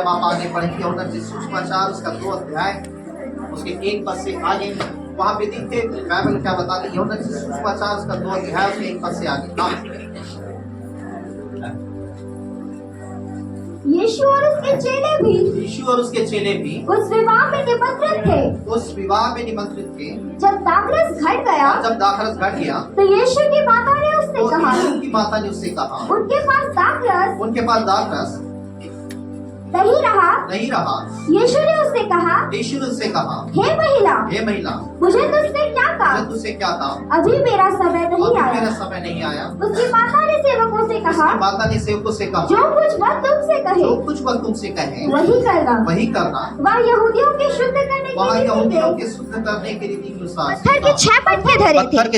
जब आप आगे पढ़ेंगे यूहन्ना रचित सुसमाचार उसका 2 अध्याय उसके 1 पद से आगे वहां पे देखते बाइबल क्या बताती है। यूहन्ना रचित सुसमाचार उसका 2 अध्याय उसके 1 पद से आगे। यीशु और उसके चेले भी उस विवाह में निमंत्रित थे। जब दाखरस घट गया तो यीशु की माता ने उससे कहा उनके पास दाखरस नहीं रहा। यीशु ने उससे कहा हे महिला मुझे तुझसे क्या काम, अभी मेरा समय नहीं आया। उसकी माता ने सेवकों से कहा जो कुछ वह तुमसे कहे वही करना। वह यहूदियों के शुद्ध करने के लिए पत्थर के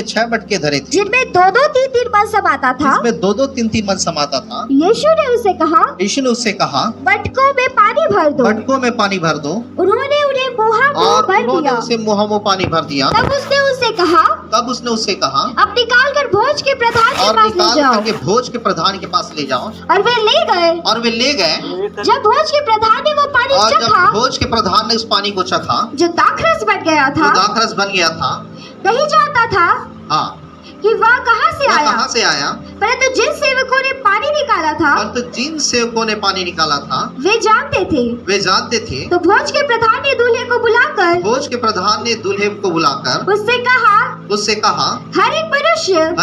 6 मटके धरे थे जिनमें 2-2, 3-3 मन समाता था। यीशु ने उससे कहा मटकों में पानी भर दो। उन्होंने उन्हें मुँह पानी भर दिया। तब उसने उससे कहा अब निकाल कर भोज के प्रधान के पास ले जाओ। और वे ले गए। जब भोज के प्रधान ने उस पानी को चखा जो दाखरस बन गया था, नहीं जानता था कि वह कहाँ से आया। परंतु जिन सेवकों ने पानी निकाला था वे जानते थे। तो भोज के प्रधान ने दूल्हे को बुलाकर उससे कहा हर एक मनुष्य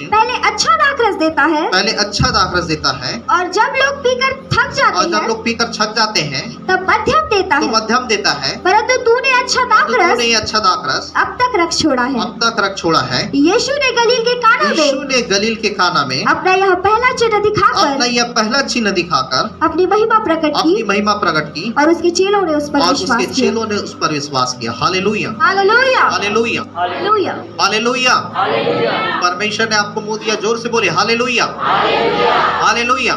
पहले अच्छा दाखरस देता है और जब लोग पीकर थक जाते हैं तब मध्यम देता है। परंतु तूने अच्छा दाखरस अब तक रख छोड़ा है। यीशु ने गलील के काना में अपना यह पहला चिन्ह दिखाकर अपनी महिमा प्रकट की और उसके चेलों ने उस पर विश्वास किया। Hallelujah hallelujah hallelujah hallelujah hallelujah. परमेश्वर ने आपको मुंह दिया, जोर से बोले हालेलुया हालेलुया।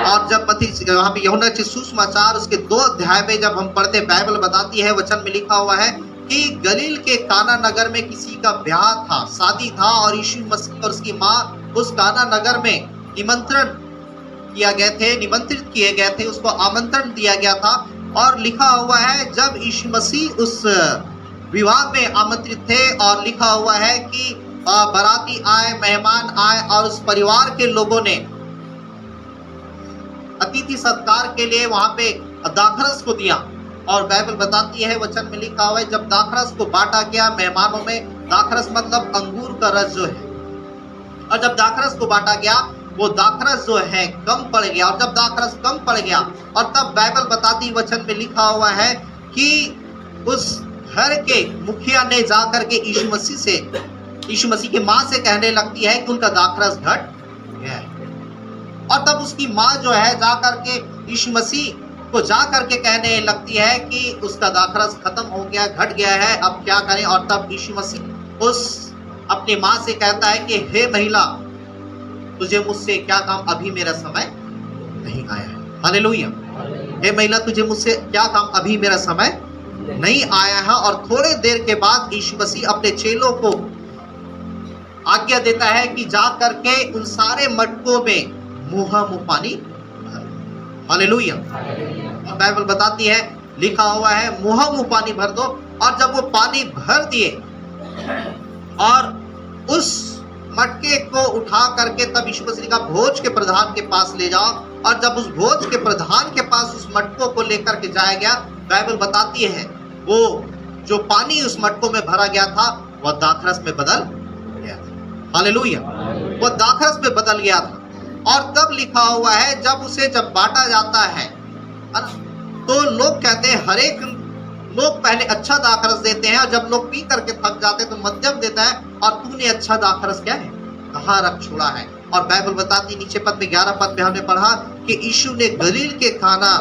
और जब वहाँ पे यूहन्ना रचित सुसमाचार उसके 2 अध्याय में जब हम पढ़ते बाइबल बताती है, वचन में लिखा हुआ है कि गलील के काना नगर में किसी का ब्याह था, शादी था और यीशु मसीह और उसकी माँ उस काना नगर में निमंत्रित किए गए थे, उसको आमंत्रण दिया गया था। और लिखा हुआ है जब यीशु मसीह उस विवाह में आमंत्रित थे और लिखा हुआ है कि बाराती आए, मेहमान आए और उस परिवार के लोगों ने अतिथि सत्कार के लिए वहां पे दाखरस को दिया। और बाइबल बताती है, वचन में लिखा हुआ है जब दाखरस को बांटा गया मेहमानों में, दाखरस मतलब अंगूर का रस जो है, और जब दाखरस को बांटा गया वो दाखरस जो है कम पड़ गया। और जब दाखरस कम पड़ गया और तब बाइबल बताती, वचन में लिखा हुआ है कि उस घर के मुखिया ने जाकर के यीशु मसीह के माँ से कहने लगती है कि उनका दाखरस घट गया है। और तब उसकी माँ जो है जाकर के यीशु मसीह को जाकर के कहने लगती है कि उसका दाखरस खत्म हो गया, घट गया है, अब क्या करें। और तब यीशु मसीह उस अपनी माँ से कहता है कि हे महिला तुझे मुझसे क्या काम, अभी मेरा समय नहीं आया है। हालेलुया। हे महिला तुझे मुझसे क्या काम, अभी मेरा समय नहीं आया है। और थोड़े देर के बाद यीशु मसीह अपने चेलों को आज्ञा देता है कि जा करके उन सारे मटकों में मुँह पानी। हालेलुया। और बाइबल बताती है, लिखा हुआ है मुँह पानी भर दो। और जब वो पानी भर दिए और उस मटके को उठा करके तब यीशु मसीह का भोज के प्रधान के पास ले जाओ। और जब उस भोज के प्रधान के पास उस मटकों को लेकर के जाया गया, बाइबल बताती है वो जो पानी उस मटकों में भरा गया था वह दाखरस में बदल गया था। हालेलुया। वह दाखरस में बदल गया था। और तब लिखा हुआ है जब बांटा जाता है तो लोग कहते हैं, हर एक लोग पहले अच्छा दाखरस देते हैं और जब लोग पी करके थक जाते हैं तो मध्यम देता है। और तूने अच्छा दाखरस क्या है, कहाँ रख छोड़ा है। और बाइबल बताती नीचे पद में 11 पद में हमने पढ़ा कि यीशु ने गलील के काना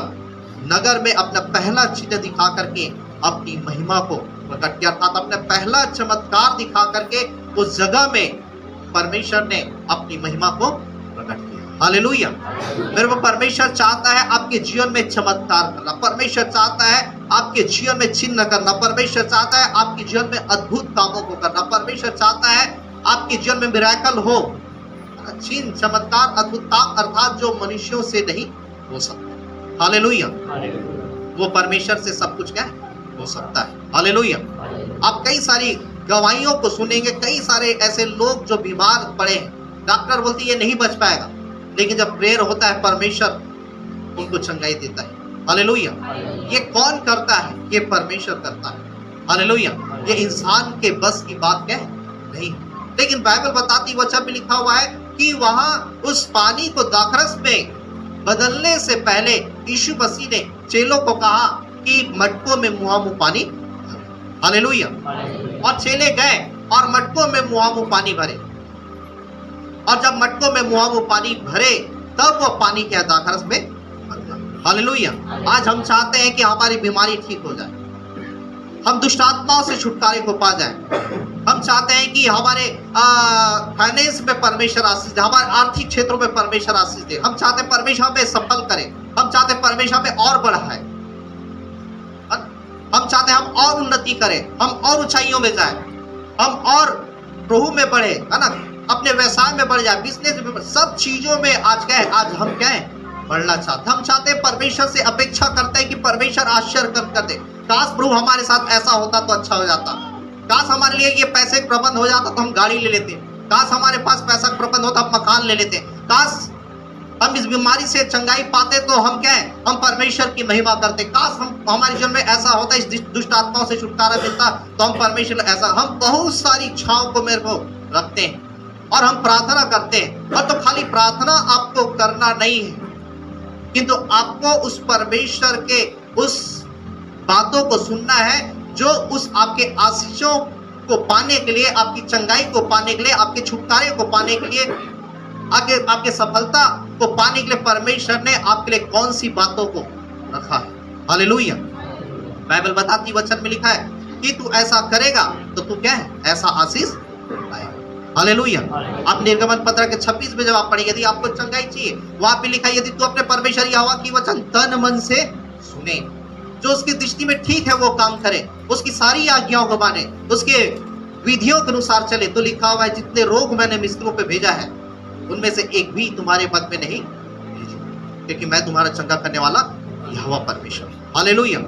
नगर में अपना पहला चिन्ह दिखा करके अपनी महिमा को प्रकट किया, अर्थात अपना पहला चमत्कार दिखा करके उस जगह में परमेश्वर ने अपनी महिमा को प्रकट किया। हालेलुया। मेरे को परमेश्वर चाहता है आपके जीवन में चमत्कार करना, परमेश्वर चाहता है आपके जीवन में चिन्ह करना, परमेश्वर चाहता है आपके जीवन में अद्भुत कामों को करना, परमेश्वर चाहता है आपके जीवन में मिरेकल हो, चिन्ह चमत्कार अद्भुत काम, अर्थात जो मनुष्यों से नहीं हो सकता। हालेलुया। वो परमेश्वर से सब कुछ क्या है हो सकता है। हालेलुया। आप कई सारी गवाहियों को सुनेंगे, कई सारे ऐसे लोग जो बीमार पड़े हैं, डॉक्टर बोलती ये नहीं बच पाएगा, लेकिन जब प्रेयर होता है परमेश्वर उनको चंगाई देता है। हालेलुया। ये कौन करता है? ये परमेश्वर करता है। हालेलुया। ये इंसान के बस की बात क्या है? नहीं। लेकिन बाइबल बताती वचन में लिखा हुआ है कि वहां उस पानी को दाखरस में बदलने से पहले यीशु मसीह ने चेलों को कहा कि मटकों में मुहामुह पानी। हालेलुया। और चेले गए और मटकों में मुहामुह पानी भरे, और जब मटकों में मुहामुह पानी भरे तब वो पानी क्या दाखरस में बदला। हालेलुया। आज हम चाहते हैं कि हमारी बीमारी ठीक हो जाए, हम दुष्ट आत्माओं से छुटकारे को पा जाए। हम चाहते हैं कि हमारे फाइनेंस में परमेश्वर आशीष दे, हमारे आर्थिक क्षेत्रों में परमेश्वर आशीष दे। हम चाहते हैं परमेश्वर हमें सफल करे, हम चाहते हैं परमेश्वर हमें और बढ़ाए, हम चाहते हैं हम और उन्नति करें, हम और ऊंचाइयों में जाए, हम और प्रभु में बढ़े, है ना, अपने व्यवसाय में बढ़ जाए, बिजनेस में, सब चीजों में आज क्या है, आज हम क्या है बढ़ना चाहते हैं। हम चाहते हैं परमेश्वर से अपेक्षा करते हैं कि परमेश्वर आश्चर्य कर दे। काश प्रभु हमारे साथ ऐसा होता तो अच्छा हो जाता, काश हमारे लिए ये पैसे प्रबंध हो जाता तो हम गाड़ी ले लेते, काश हमारे पास पैसा प्रबंध होता हम मकान ले लेते, काश हम इस बीमारी से चंगाई पाते तो हम क्या है, हम परमेश्वर की महिमा करते, काश हम हमारे जीवन में ऐसा होता, इस दुष्ट आत्माओं से छुटकारा मिलता तो हम परमेश्वर ऐसा। हम बहुत सारी इच्छाओं को मेरे को रखते हैं और हम प्रार्थना करते हैं, और तो खाली प्रार्थना आपको करना नहीं है, किंतु आपको उस परमेश्वर के उस बातों को सुनना है जो उस आपके आशीषों को पाने के लिए, आपकी चंगाई को पाने के लिए, आपके छुटकारे को पाने के लिए, आपके सफलता को पाने के लिए परमेश्वर ने आपके लिए कौन सी बातों को रखा है। हालेलुया। बाइबल बताती वचन में लिखा है कि तू ऐसा करेगा तो तू क्या है, ऐसा आशीष पाएगा। हालेलुया। आप निर्गमन पत्र के 26 में जब आप पढ़ेंगे, यदि आपको चंगाई चाहिए, वहां पे लिखा है यदि तू अपने परमेश्वर यहोवा की वचन तन मन से सुने, जो उसकी दृष्टि में ठीक है वो काम करे, उसकी सारी आज्ञाओं को माने, उसके विधियों के अनुसार चले, तो लिखा हुआ है जितने रोग मैंने मिस्त्रियों पे भेजा है उनमें से एक भी तुम्हारे पद में नहीं भेजूंगा, क्योंकि मैं तुम्हारा चंगा करने वाला यहोवा परमेश्वर। हालेलुया।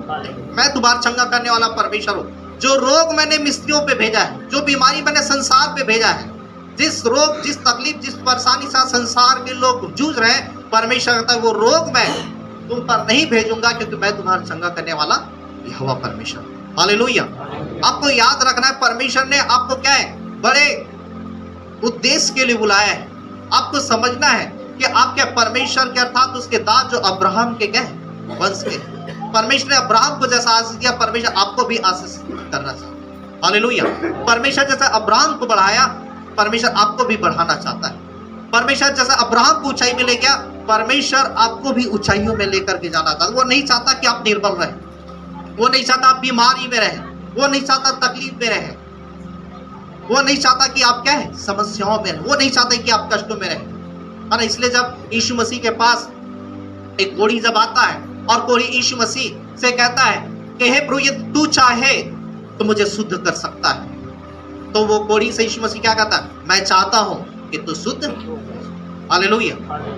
मैं तुम्हारा चंगा करने वाला परमेश्वर हूँ। जो रोग मैंने मिस्त्रियों पे भेजा है, जो बीमारी मैंने संसार पे भेजा है, जिस रोग, जिस तकलीफ, जिस परेशानी से संसार के लोग जूझ रहे हैं, परमेश्वर कहता है वो रोग मैं तुम पर नहीं भेजूंगा, क्योंकि मैं तुम्हारा चंगा करने वाला यहोवा परमेश्वर। हालेलुया। आपको याद रखना है परमेश्वर ने आपको क्या है, बड़े उद्देश्य के लिए बुलाया है। आपको समझना है कि आप क्या परमेश्वर के अर्थात उसके दास जो अब्राहम के क्या है, वंश के। परमेश्वर ने अब्राहम को जैसा आशीष दिया, परमेश्वर आपको भी आशीष करना चाहता है। हालेलुया। परमेश्वर जैसा अब्राहम को बढ़ाया, परमेश्वर आपको भी बढ़ाना चाहता है। परमेश्वर जैसा अब्राहम को ऊंचाई में ले गया, परमेश्वर आपको भी ऊंचाइयों में लेकर के जाना चाहता है। वो नहीं चाहता कि आप निर्बल रहे, वो नहीं चाहता आप बीमारी में रहे, वो नहीं चाहता तकलीफ में रहे, वो नहीं चाहता कि आप क्या है समस्याओं में रहे, वो नहीं चाहता कि आप कष्टों में रहे, है ना। इसलिए जब यीशु मसीह के पास एक कोढ़ी जब आता है और कोढ़ी यीशु मसीह से कहता है कि हे प्रभु यदि तू चाहे तो मुझे शुद्ध कर सकता है, तो वो कोढ़ी से यीशु मसीह क्या कहता है, मैं चाहता हूं कि तू शुद्ध। हालेलुया।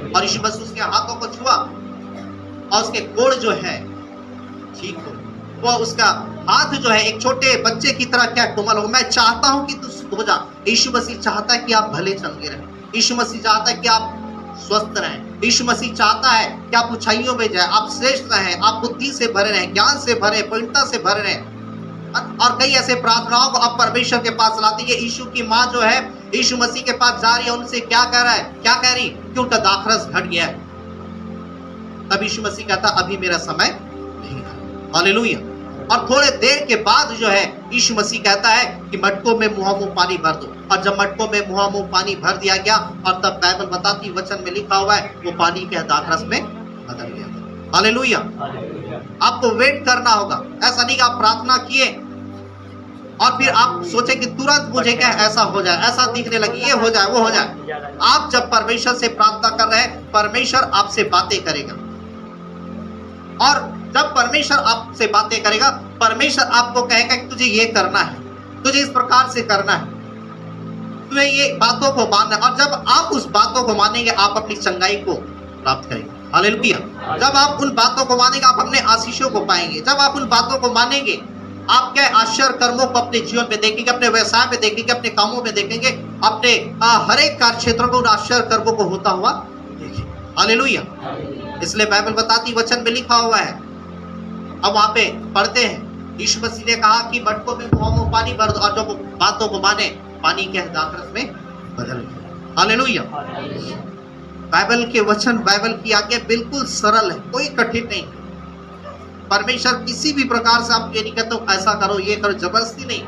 और यीशु मसीह उसके हाथों को छुआ और उसके कोढ़ जो है ठीक हो। वो उसका हाथ जो है एक छोटे बच्चे की तरह क्या कोमल हो। मैं चाहता हूं कि तू शुद्ध हो जा। यीशु मसीह चाहता है कि आप भले चंगे रहें, यीशु मसीह चाहता है कि आप स्वस्थ रहें, यीशु मसीह चाहता है कि आप ऊंचाइयों में जाए, आप श्रेष्ठ रहें, आप बुद्धि से भरे रहें, ज्ञान से भरे, पवित्रता से भरे रहें। और कई ऐसे प्रार्थनाओं को आप परमेश्वर के पास लाते हैं। यीशु की माँ जो है यीशु मसीह के पास जा रही है, उनसे क्या कह रहा है, क्या कह रही कि उनका दाखरस घट गया है। तब यीशु मसीह कहता अभी मेरा समय नहीं है। हालेलुया। और थोड़े देर के बाद जो है यीशु मसीह कहता है कि मटकों में मुहामुह पानी भर दो। और जब मटकों में मुहामुह पानी भर दिया गया, और तब बाइबल बताती वचन में लिखा हुआ है वो पानी के दाखरस में बदल गया। हालेलुया। आपको वेट करना होगा। ऐसा नहीं कि आप प्रार्थना किए और फिर आप सोचे कि तुरंत मुझे क्या ऐसा हो जाए, ऐसा दिखने लगे, ये हो जाए, वो हो जाए। आप जब परमेश्वर से प्रार्थना कर रहे हैं, परमेश्वर आपसे बातें करेगा। और जब परमेश्वर आपसे बातें करेगा, परमेश्वर आपको कहेगा कि तुझे ये करना है, तुझे इस प्रकार से करना है, तुम्हें ये बातों को मानना है। और जब आप उस बातों को मानेंगे, आप अपनी चंगाई को प्राप्त करेंगे। हालेलुया। जब आप उन बातों को मानेंगे आप अपने आशीषों को पाएंगे। जब आप उन बातों को मानेंगे आप क्या आश्चर्य कर्मों को अपने जीवन में देखेंगे, अपने व्यवसाय में देखेंगे, अपने कामों में देखेंगे, अपने हर एक कार्य क्षेत्रों में उन आश्चर्य कर्मों को होता हुआ देखेंगे। हालेलुया। इसलिए बाइबल बताती वचन में लिखा हुआ है, अब वहां पे पढ़ते हैं, यीशु मसीह ने कहा कि मटकों में कुआं पानी भर दो, और जो बातों को माने पानी के दाखरस में बदल गया। हालेलुया। बाइबल के वचन, बाइबल की आज्ञा बिल्कुल सरल है, कोई कठिन नहीं। परमेश्वर किसी भी प्रकार से आपको ये नहीं कहते ऐसा करो ये करो, जबरदस्ती नहीं,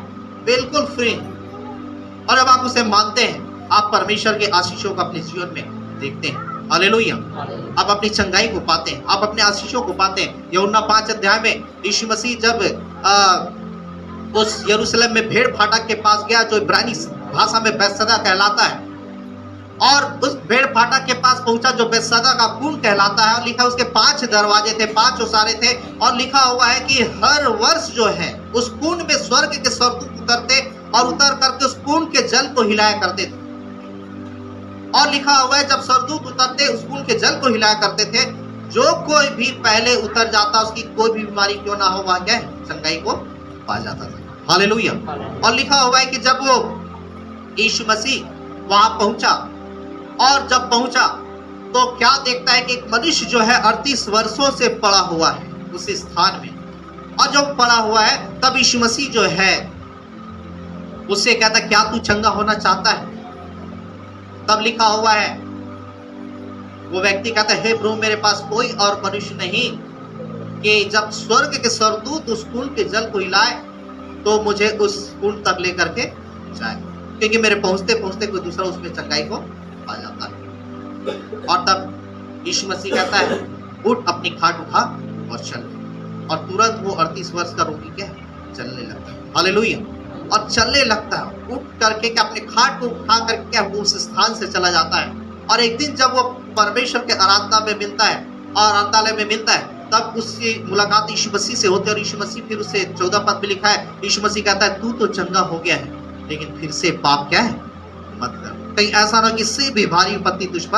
बिल्कुल फ्री। और जब आप उसे मानते हैं आप परमेश्वर के आशीषों को अपने जीवन में देखते हैं। हालेलुया। आप अपनी चंगाई को पाते हैं, आप अपने आशीषों को पाते हैं। यूहन्ना 5 अध्याय में यीशु मसीह जब उस यरूशलेम में भेड़ फाटक के पास गया, जो इब्रानी भाषा में बैतसैदा कहलाता है, और उस भेड़ फाटक के पास पहुंचा जो बैतसैदा का कुंड कहलाता है, और लिखा उसके 5 दरवाजे थे, 5 ओसारे थे, और लिखा हुआ है कि हर वर्ष जो है उस कुंड में स्वर्ग के स्वर्गदूत उतरते और उतर करके उस कुंड के जल को हिलाया करते थे। और लिखा हुआ है जब स्वर्गदूत उतरते उस कुंड के जल को हिलाया करते थे, जो कोई भी पहले उतर जाता उसकी कोई भी बीमारी क्यों ना हो वह क्या है चंगाई को पा जाता था। हालेलुया। और लिखा हुआ है कि जब वो यीशु मसीह वहां पहुंचा, और जब पहुंचा तो क्या देखता है कि एक मनुष्य जो है 38 वर्षों से पड़ा हुआ है उस स्थान में, और जब पड़ा हुआ है तब यीशु मसीह जो है उससे कहता क्या तू चंगा होना चाहता है? तब लिखा हुआ है वो व्यक्ति कहता है, हे प्रभु मेरे पास कोई और मनुष्य नहीं कि जब स्वर्ग के स्वर्गदूत उस कुंड के जल को हिलाए तो मुझे उस कुंड तक लेकर के जाए, क्योंकि मेरे पहुंचते पहुंचते कोई दूसरा उसमें चंगाई को आ जाता है। और तब यीशु मसीह कहता है उठ अपनी खाट उठा और चल, और तुरंत वो 38 वर्ष का रोगी क्या चलने लगता है। हालेलुया। और चलने लगता है, उठ करके क्या अपने खाट को उठा करके क्या वो उस स्थान से चला जाता है। और एक दिन जब वो परमेश्वर के आराधना में मिलता है और आराधनालय में मिलता है, तब उसकी मुलाकात यीशु मसीह से होती है, और यीशु मसीह फिर उससे 14 पद में लिखा है, यीशु मसीह कहता है तू तो चंगा हो गया है, लेकिन फिर से पाप क्या है मत कर, कहीं ऐसा ना किसी भी भारी विपत्ति तुझ पर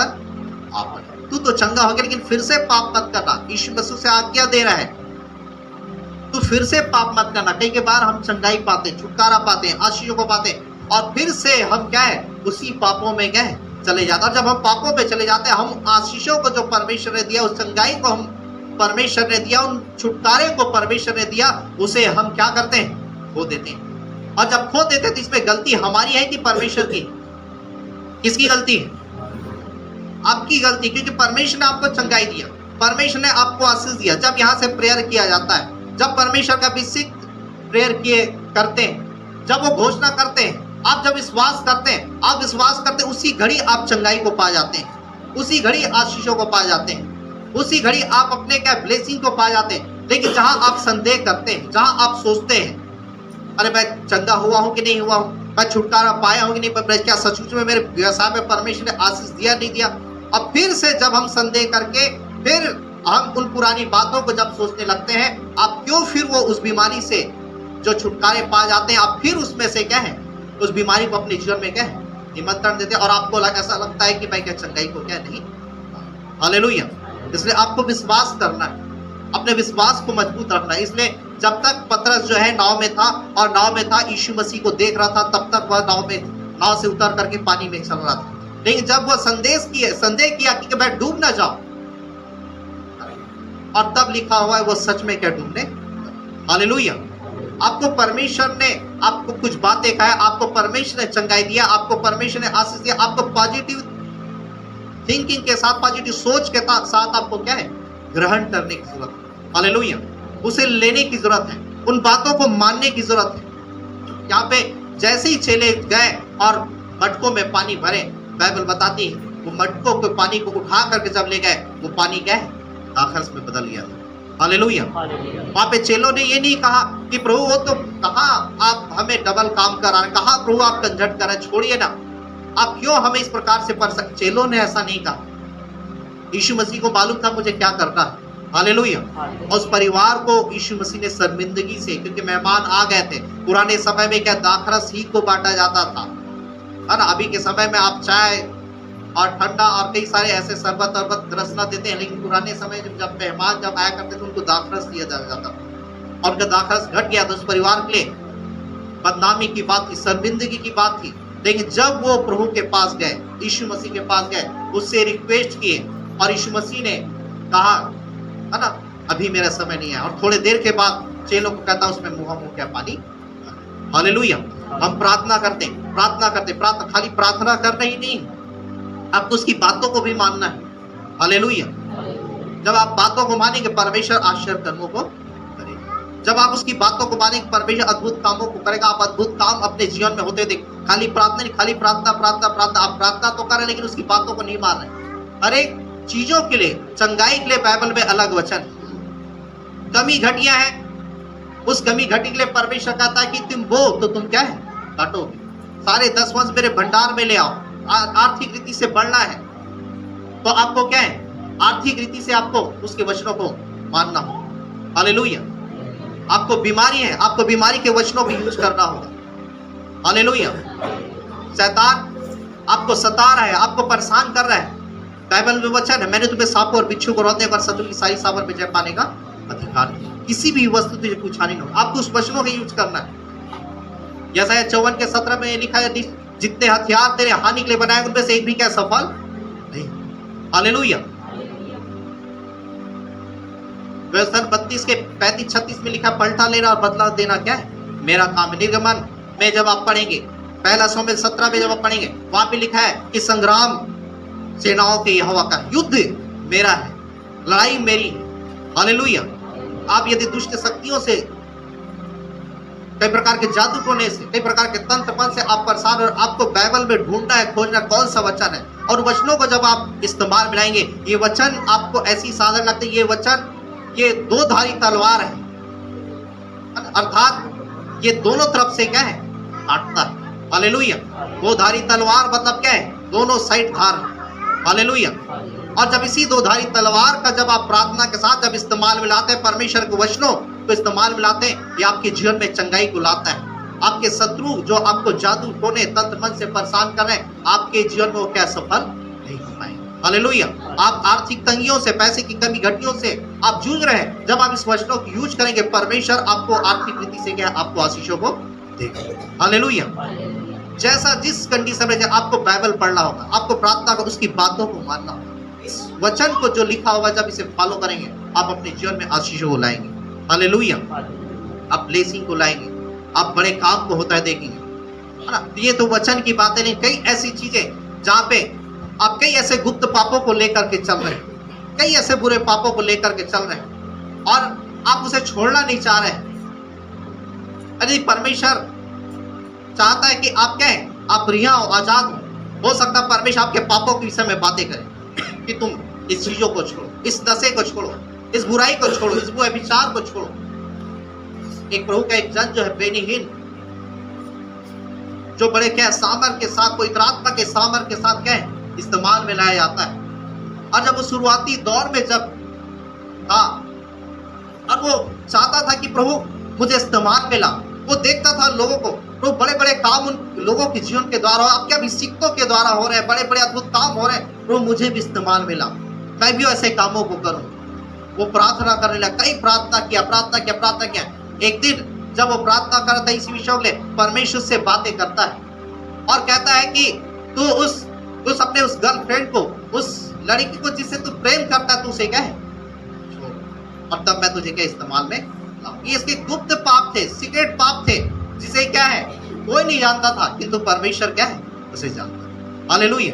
आ पड़े। तू तो चंगा हो गया लेकिन फिर से पाप मत करना। यीशु मसीह से आज्ञा दे रहा है तू फिर से पाप मत करना। कई के बार हम चंगाई पाते, छुटकारा पाते, आशीषों को पाते, और फिर से हम क्या है उसी पापों में क्या है चले जाते। और जब हम पापों पे चले जाते हैं, हम आशीषों को जो परमेश्वर ने दिया, उस चंगाई को हम परमेश्वर ने दिया, उन छुटकारे को परमेश्वर ने दिया, उसे हम क्या करते हैं खो देते हैं। और जब खो देते हैं तो इसमें गलती हमारी है कि परमेश्वर की? किसकी गलती है? आपकी गलती, क्योंकि परमेश्वर ने आपको चंगाई दिया, परमेश्वर ने आपको आशीष दिया। जब यहाँ से प्रेयर किया जाता है, जब परमेश्वर का अभिषेक प्रेयर किए करते हैं, जब वो घोषणा करते हैं, आप जब विश्वास करते हैं, आप विश्वास करते हैं, उसी घड़ी आप चंगाई को पा जाते हैं, उसी घड़ी आशीषों को पा जाते हैं, उसी घड़ी आप अपने क्या ब्लेसिंग को पा जाते हैं। लेकिन जहां आप संदेह करते हैं, जहां आप सोचते हैं अरे मैं चंगा हुआ हूं कि नहीं हुआ हूं, मैं छुटकारा पाया हूं कि नहीं, पर क्या सचमुच में मेरे व्यवसाय में परमेश्वर ने आशीष दिया नहीं दिया, अब फिर से जब हम संदेह करके फिर हम उन पुरानी बातों को जब सोचने लगते हैं, आप क्यों फिर वो उस बीमारी से जो छुटकारे पा जाते हैं, आप फिर उसमें से क्या है उस बीमारी को अपने जीवन में क्या है निमंत्रण देते हैं, और आपको ऐसा लगता है कि भाई क्या चंगाई को क्या नहीं। हालेलुया। इसलिए आपको विश्वास करना है, अपने विश्वास को मजबूत रखना है। इसलिए जब तक पतरस जो है नाव में था, और नाव में था यीशु मसीह को देख रहा था, तब तक वह नाव से उतर करके पानी में चल रहा था। लेकिन जब वह संदेह किया कि मैं डूब ना जाऊं, और तब लिखा हुआ है वो सच में क्या डूबने। हालेलुया। आपको परमेश्वर ने आपको कुछ बातें कहा, आपको परमेश्वर ने चंगाई दिया, आपको परमेश्वर ने आशीष दिया, आपको पॉजिटिव थिंकिंग के साथ, पॉजिटिव सोच के साथ आपको क्या है ग्रहण करने की जरूरत है। हालेलुया। उसे लेने की जरूरत है, उन बातों को मानने की जरूरत है। यहाँ पे जैसे ही चेले गए और मटकों में पानी भरे, बाइबल बताती है वो मटकों के पानी को उठा करके जब ले गए, वो पानी क्या है दाखरस में बदल गया। हालेलुया। वहां पे चेलों ने ये नहीं कहा कि प्रभु वो तो कहा आप हमें डबल काम करा रहे, कहा प्रभु आप कंजट कर रहे, छोड़िए ना, आप क्यों हमें इस प्रकार से पढ़ सकते। चेलों ने ऐसा नहीं कहा, यीशु मसीह को मालूम था मुझे क्या करना है। हालेलुया। उस परिवार को यीशु मसीह ने शर्मिंदगी से, क्योंकि मेहमान आ गए थे, पुराने समय में क्या दाखरस ही को बांटा जाता था, है ना। अभी के समय में आप चाय और ठंडा और कई सारे ऐसे शरबत अरबत रसना देते हैं, लेकिन पुराने समय जब मेहमान जब आया करते थे उनको दाखरस दिया जाता था, और जब दाखरस घट गया तो उस परिवार के लिए बदनामी की बात थी, शर्मिंदगी की बात थी। लेकिन जब वो प्रभु के पास गए, यीशु मसीह के पास गए, उससे रिक्वेस्ट किए और यीशु मसीह ने कहा है ना, अभी मेरा समय नहीं है, और थोड़े देर के बाद चेलों को कहता उसमें मुंह क्या पानी। हालेलुया। हम प्रार्थना करते खाली प्रार्थना करना ही नहीं, आपको उसकी बातों को भी मानना है। हालेलुया। जब आप बातों को मानेंगे परमेश्वर आश्चर्य कर्मों को करेगा। जब आप उसकी बातों को मानेंगे परमेश्वर अद्भुत कामों को करेगा। आप अद्भुत काम अपने जीवन में होते देख, खाली प्रार्थना नहीं, खाली प्रार्थना प्रार्थना प्रार्थना, आप प्रार्थना तो कर रहे लेकिन उसकी बातों को नहीं मान रहे। हर एक चीजों के लिए, चंगाई के लिए बाइबल में अलग वचन, कमी घटिया है, उस कमी घटी के लिए परमेश्वर कहता है कि तुम बो तो तुम क्या है काटोगे। सारे 10 वंश मेरे भंडार में ले आओ। आर्थिक रीति से बढ़ना है तो आपको क्या है, आर्थिक रीति से आपको उसके वचनों को मानना हो। हालेलुया। आपको बीमारी है, आपको बीमारी के वचनों को यूज करना होगा। हालेलुया। शैतान आपको सता रहा है, आपको परेशान कर रहा है, बाइबल में वचन है, मैंने तुम्हें सांपों और बिच्छू को रोकने और शत्रु की सारी सावर पे जय पाने का अधिकार है। किसी भी वस्तु तुझे कुछ हानि न हो, आपको उस वचनों का यूज करना है। यशायाह 54:17 में लिखा है, जितने हथियार तेरे हानि के लिए बनाए उनमें से एक भी क्या सफल नहीं। हालेलुया। व्यवस्था 32:35-36 में लिखा, पलटा लेना और बदला देना क्या है मेरा काम है। निर्गमन में जब आप पढ़ेंगे, पहला सामुएल 17 में जब आप पढ़ेंगे, वहां पे लिखा है कि संग्राम सेनाओं के यहोवा का, युद्ध मेरा है, लड़ाई मेरी है। हालेलुया। आप यदि दुष्ट शक्तियों से, कई प्रकार के जादू टोने से, कई प्रकार के तंत्र से आप परेशान और आपको बाइबल में ढूंढना है, खोजना कौन सा वचन है, और वचनों को जब आप इस्तेमाल में लाएंगे, ये वचन आपको ऐसी साधन लगते हैं, ये वचन ये 2 धारी तलवार है, अर्थात ये दोनों तरफ से क्या है काटता है। हालेलुया। 2 धारी तलवार मतलब क्या है, दोनों साइड धार। हालेलुया। और जब इसी 2 धारी तलवार का जब आप प्रार्थना के साथ जब इस्तेमाल में लाते हैं, परमेश्वर के वचनों को इस्तेमाल में लाते हैं, ये आपके जीवन में चंगाई को लाता है। आपके शत्रु जो आपको जादू टोने तंत्र मंत्र से परेशान कर रहे हैं, आपके जीवन में वो क्या सफल नहीं हो पाएंगे। हालेलुया। आप आर्थिक तंगियों से, पैसे की कमी घटियों से आप जूझ रहे हैं, जब आप इस वचनों को यूज करेंगे, परमेश्वर आपको आर्थिक रीति से क्या आपको आशीषों को देगा। हालेलुया। जैसा जिस कंडीशन में आपको बाइबल पढ़ना होगा, आपको प्रार्थना को उसकी बातों को मानना होगा। इस वचन को जो लिखा होगा, जब इसे फॉलो करेंगे, आप अपने जीवन में आशीषों को लाएंगे। हालेलुया। आप ब्लेसिंग को लाएंगे, आप बड़े काम को होता है देखेंगे, है ना। ये तो वचन की बातें नहीं, कई ऐसी चीजें जहाँ पे आप कई ऐसे गुप्त पापों को लेकर के चल रहे हैं, कई ऐसे बुरे पापों को लेकर के चल रहे हैं और आप उसे छोड़ना नहीं चाह रहे हैं। अरे परमेश्वर चाहता है कि आप क्या है, आप रिहा हो, आजाद हो सकता है परमेश्वर आपके पापों के विषय में बातें करें कि तुम इस चीजों को छोड़ो, इस नशे को छोड़ो, इस बुराई को छोड़ो, इस व्यभिचार को छोड़ो। एक प्रभु का एक जन जो है बेनीहीन, जो बड़े क्या सामर्थ के साथ, कोई आत्मा के सामर्थ के साथ क्या है इस्तेमाल में लाया जाता है। और जब वो शुरुआती दौर में जब था और वो चाहता था कि प्रभु मुझे इस्तेमाल में ला, वो देखता था लोगों को, तो बड़े बड़े काम उन लोगों के जीवन के द्वारा, अब क्या अभिषिक्तों के द्वारा हो रहे हैं, बड़े बड़े अद्भुत काम हो रहे हैं, तो मुझे भी इस्तेमाल में ला, मैं भी ऐसे कामों को करूं। वो प्रार्थना करने लगा, कई प्रार्थना किया। एक दिन जब वो प्रार्थना करता है इसी विषय के लिए, परमेश्वर से बातें करता है और कहता है कि तू उस अपने उस गर्लफ्रेंड को, उस लड़की को जिससे तू प्रेम करता है, तू उसे क्या है छोड़, और तब मैं तुझे क्या इस्तेमाल में लाऊं। ये इसके गुप्त पाप थे, सीक्रेट पाप थे, जिसे क्या है कोई नहीं जानता था, किंतु परमेश्वर क्या है उसे जानता है। हालेलुया।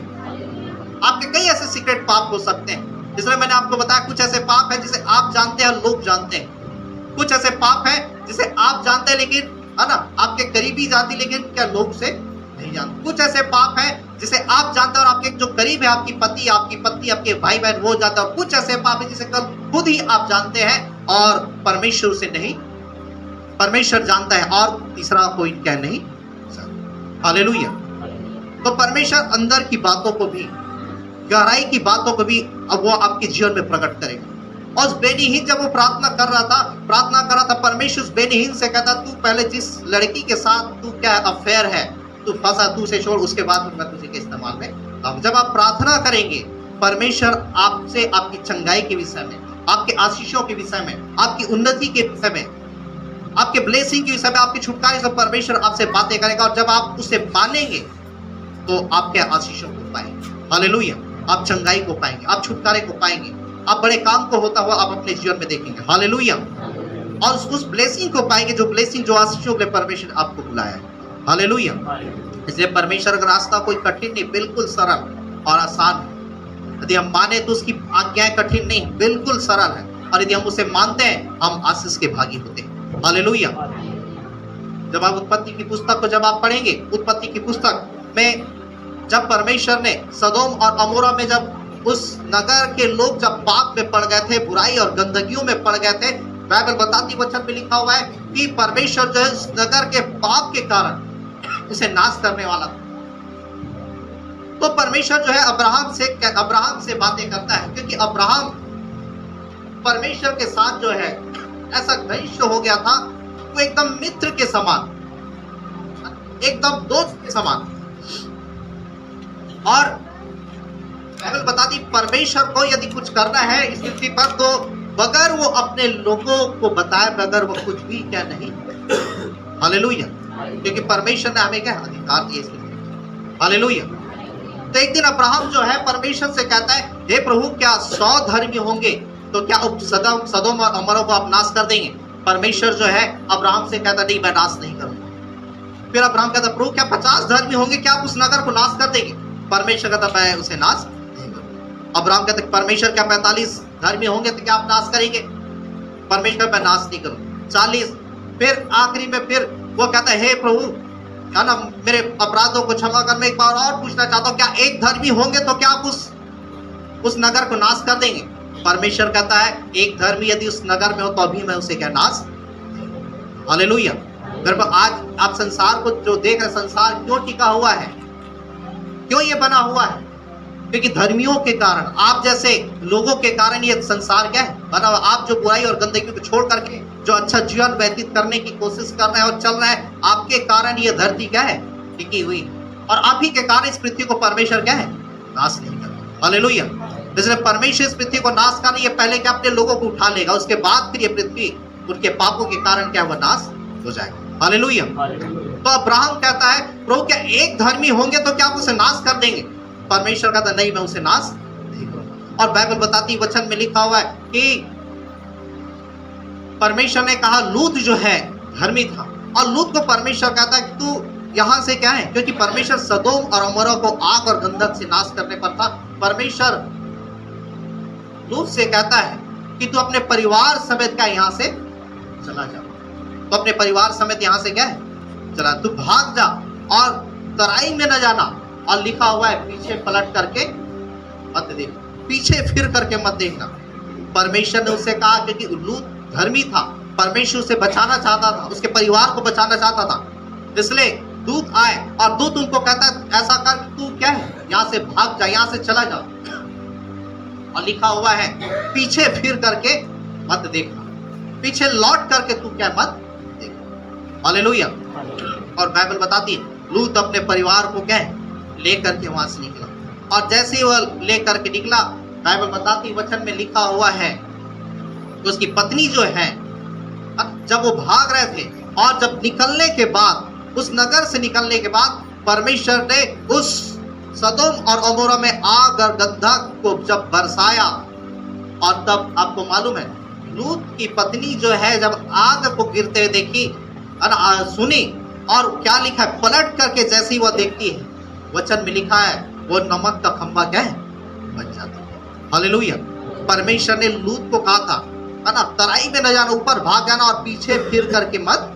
आपके कई ऐसे सीक्रेट पाप हो सकते हैं, जिसमें मैंने आपको बताया कुछ ऐसे पाप है जिसे आप जानते हैं, लोग जानते हैं। कुछ ऐसे पाप है जिसे आप जानते हैं, लेकिन है ना आपके करीबी जानती, लेकिन क्या लोग उसे नहीं जानते। कुछ ऐसे पाप है जिसे आप जानते हैं और आपके जो करीब है, आपकी पति, आपकी पत्नी, आपके भाई बहन, वो जानते हैं। और कुछ ऐसे पाप है जिसे कल खुद ही आप जानते हैं और परमेश्वर से नहीं, परमेश्वर जानता है और तीसरा कोई क्या नहीं। हालेलुया। तो परमेश्वर अंदर की बातों को भी, गहराई की बातों को भी अब वो आपके जीवन में प्रकट करेगा। और उस बेनीहीन जब वो प्रार्थना कर रहा था, परमेश्वर उस बेनीहीन से कहता, तू पहले जिस लड़की के साथ तू क्या अफेयर है, तू फंसा, तू उसे छोड़, उसके बाद मैं तुझे के इस्तेमाल में जब आप प्रार्थना करेंगे, परमेश्वर आपसे आपकी चंगाई के विषय में, आपके आशीषों के विषय में, आपकी उन्नति के विषय में, आपके ब्लेसिंग के विषय में, आपके छुटकारे से परमेश्वर आपसे बातें करेगा। और जब आप उसे मानेंगे तो आपके आशीषों को पाएंगे। हालेलुया। आप चंगाई को पाएंगे, आप छुटकारे को पाएंगे, आप बड़े काम को होता हुआ आप अपने जीवन में देखेंगे। हालेलुया। और उस ब्लेसिंग को पाएंगे, जो ब्लेसिंग, जो आशीषों के लिए परमेश्वर आपको बुलाया है। हालेलुया। इसलिए परमेश्वर का रास्ता कोई कठिन नहीं, बिल्कुल सरल और आसान है। यदि हम माने तो उसकी आज्ञाएं कठिन नहीं, बिल्कुल सरल है। और यदि हम उसे मानते हैं, हम आशीष के भागी होते हैं। हालेलुया। जब आप उत्पत्ति की पुस्तक को जब आप पढ़ेंगे, उत्पत्ति की पुस्तक में जब परमेश्वर ने सदोम और अमोरा में, जब उस नगर के लोग जब पाप में पड़ गए थे, बुराई और गंदगियों में पड़ गए थे, बाइबल बताती वचन में लिखा हुआ है कि परमेश्वर जो है उस नगर के पाप के कारण उसे नाश करने वाला था। तो परमेश्वर जो है अब्राहम से बातें करता है, क्योंकि अब्राहम परमेश्वर के साथ जो है ऐसा घनिष्ठ हो गया था, वो एकदम मित्र के समान, एकदम दोस्त के समान। और बाइबल बताती परमेश्वर को यदि कुछ करना है इस पृथ्वी पर, तो बगैर वो अपने लोगों को बताए बगैर वो कुछ भी क्या नहीं। हालेलुया। क्योंकि परमेश्वर ने हमें क्या अधिकार दिया इस पृथ्वी पर। हालेलुया। तो एक दिन अब्राहम जो है परमेश्वर से कहता है, हे प्रभु, क्या 100 धर्मी होंगे तो क्या सदोम और अमरों को आप नाश कर देंगे? परमेश्वर जो है अब्राहम से कहता, नहीं, मैं नाश नहीं करूंगा। फिर अब्राहम कहता, प्रभु, क्या 50 धर्मी होंगे, क्या आप उस नगर को नाश कर देंगे? परमेश्वर कहता, मैं उसे नाश नहीं करूंगा। अब्राहम कहता, परमेश्वर, क्या 45 धर्मी होंगे तो क्या आप नाश करेंगे? परमेश्वर, मैं नाश नहीं करूंगा। 40। फिर आखिरी में फिर वो कहता है, हे प्रभु, है ना, मेरे अपराधों को क्षमा कर। मैं एक बार और पूछना चाहता हूँ, क्या 1 धर्मी होंगे तो क्या आप उस नगर को नाश कर देंगे? परमेश्वर कहता है, 1 धर्मी यदि उस नगर में हो तो अभी मैं उसे क्या नाश। हालेलुया। मेरे पर आज आप संसार को जो देख रहे, संसार क्यों टिका हुआ है, क्यों ये बना हुआ है? क्योंकि धर्मियों के कारण, आप जैसे लोगों के कारण ये संसार क्या है बना हुआ। आप जो बुराई और गंदगी को छोड़ करके जो अच्छा जीवन व्यतीत करने की कोशिश कर रहे हैं और चल रहे हैं, आपके कारण ये धरती क्या है टिकी हुई। और आप ही के कारण इस पृथ्वी को परमेश्वर क्या है नाश नहीं कर। हालेलुया। इसलिए परमेश्वर इस पृथ्वी को नाश करने ये पहले क्या अपने लोगों को उठा लेगा, उसके बाद फिर ये पृथ्वी उनके पापों के कारण क्या वह नाश हो जाएगा। हालेलुया। तो अब्राहम कहता है, प्रभु, क्या 1 धर्मी होंगे तो क्या आप उसे नाश कर देंगे? परमेश्वर कहता, नहीं, मैं उसे नाश नहीं करूंगा। और बाइबल बताती वचन में लिखा हुआ है कि परमेश्वर ने कहा, लूत जो है धर्मी था, और लूत को परमेश्वर कहता है कि तू यहां से क्या है, क्योंकि परमेश्वर सदोम और अमोरा को आग और गंधक से नाश करने पर था। परमेश्वर लूत से कहता है कि तू अपने परिवार समेत क्या यहां से चला जा। तो अपने परिवार समेत यहां से क्या है चला, तू भाग जा और तराई में न जाना। और लिखा हुआ है, पीछे पलट करके मत देखना, पीछे फिर करके मत देखना। परमेश्वर ने उसे कहा, क्योंकि लूत धर्मी था, परमेश्वर उसे बचाना चाहता था, उसके परिवार को बचाना चाहता था। इसलिए दूत आए और दूत उनको कहता है, ऐसा कर, तू क्या है यहाँ से भाग जा, यहाँ से चला जा। और लिखा हुआ है, पीछे फिर करके मत देखना, पीछे लौट करके तू क्या मत देखना। हालेलुया। और बाइबल बताती है, लूत अपने परिवार को क्या लेकर के वहां से निकला। और जैसे ही वह लेकर के निकला, बाइबल बताती वचन में लिखा हुआ है कि उसकी पत्नी जो है, जब वो भाग रहे थे और जब निकलने के बाद, उस नगर से निकलने के बाद, परमेश्वर ने उस सदोम और अमोरा में आग और गंधक को जब बरसाया, और तब आपको मालूम है, लूत की पत्नी जो है जब आग को गिरते हुए देखी, सुनी, और क्या लिखा है, पलट करके जैसे ही वह देखती है, वचन में लिखा है, वो नमक का खंभा क्या है बन जाता है। हालेलुया। परमेश्वर ने लूत को कहा था, है ना, तराई में न जाना, ऊपर भाग जाना और पीछे फिर करके मत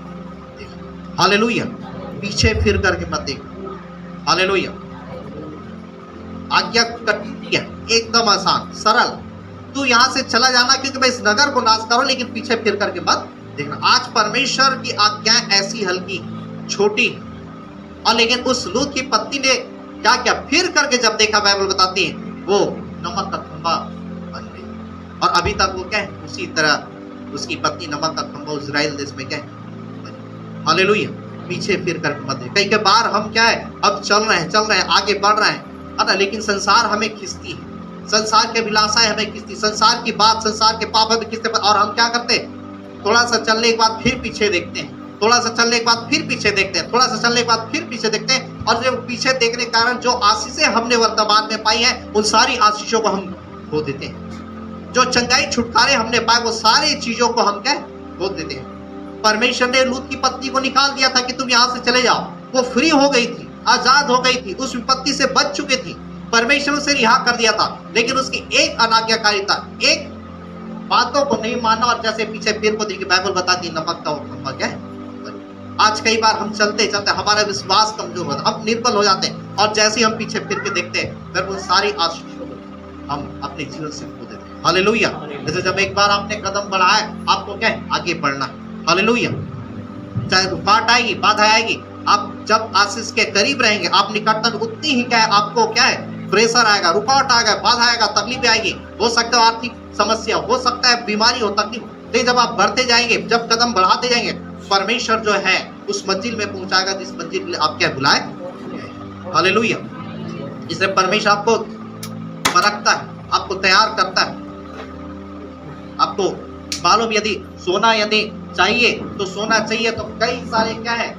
देखना। हालेलुया। पीछे फिर करके मत देखना। हालेलुया। आज्ञा कठिन है, एकदम आसान सरल। तू यहां से चला जाना, क्योंकि मैं इस नगर को नाश करूं, लेकिन पीछे फिर करके मत देखना। आज परमेश्वर की आज्ञाएं ऐसी हल्की छोटी, और लेकिन उस लूत की पत्नी ने क्या क्या फिर करके जब देखा, बाइबल बताती है, वो नमक का खंभा बन गई। और अभी तक वो क्या है, उसी तरह उसकी पत्नी नमक का खंभा इजराइल देश में क्या है। हालेलुया। पीछे फिर करके मत देख। कई बार हम क्या है, अब चल रहे हैं, आगे बढ़ रहे हैं, है ना, लेकिन संसार हमें खींचती है, संसार के विलासाएं हमें खींचती, संसार की बात, संसार के पाप हमें खींचते, और हम क्या करते हैं, थोड़ा सा चलने के बाद फिर पीछे देखते हैं, थोड़ा सा चलने के बाद फिर पीछे देखते हैं, थोड़ा सा चलने के बाद फिर पीछे देखते हैं, और जब पीछे देखने के कारण जो आशीषें हमने वर्तमान में पाई है, उन सारी आशीषों को हम खो देते हैं। जो चंगाई छुटकारे हमने पाए, वो सारी चीजों को हम क्या खो देते हैं। परमेश्वर ने लूत की पत्नी को निकाल दिया था कि तुम यहाँ से चले जाओ, वो फ्री हो गई थी, आजाद हो गई थी, उस विपत्ति से बच चुकी थी, परमेश्वर उसे रिहा कर दिया था, लेकिन उसकी एक अनाज्ञाकारिता, एक बातों को नहीं माना, और जैसे पीछे पेड़ को देखिए, बाइबल बताती है नमक का वो खंभा क्या है। आज कई बार हम चलते चलते हमारा विश्वास कमजोर होता है, हम निर्बल हो जाते हैं, और जैसे ही हम पीछे फिर के देखते हैं, फिर वो सारी आशीषों को हम अपने जीवन से खो देते हैं। हालेलुया। जैसे जब एक बार आपने कदम बढ़ाया, आपको क्या है, आगे बढ़ना है। हालेलुया। चाहे रुकावट आएगी, बाधा आएगी, आप जब आशीष के करीब रहेंगे, आप निकटतम, उतनी ही क्या है, आपको क्या है, प्रेशर आएगा, रुकावट आएगा, बाधा आएगा, तकलीफ आएगी, हो सकता है आर्थिक समस्या, हो सकता है बीमारी हो, तकलीफ। लेकिन जब आप बढ़ते जाएंगे, जब कदम बढ़ाते जाएंगे, परमेश्वर जो है उस मंजिल में पहुंचाएगा जिस मंजिल के लिए आप क्या बुलाए। हालेलुया। इसलिए परमेश्वर आपको परखता है, आपको तैयार करता है। आपको मालूम, यदि सोना यदि चाहिए तो सोना चाहिए, तो कई सारे क्या है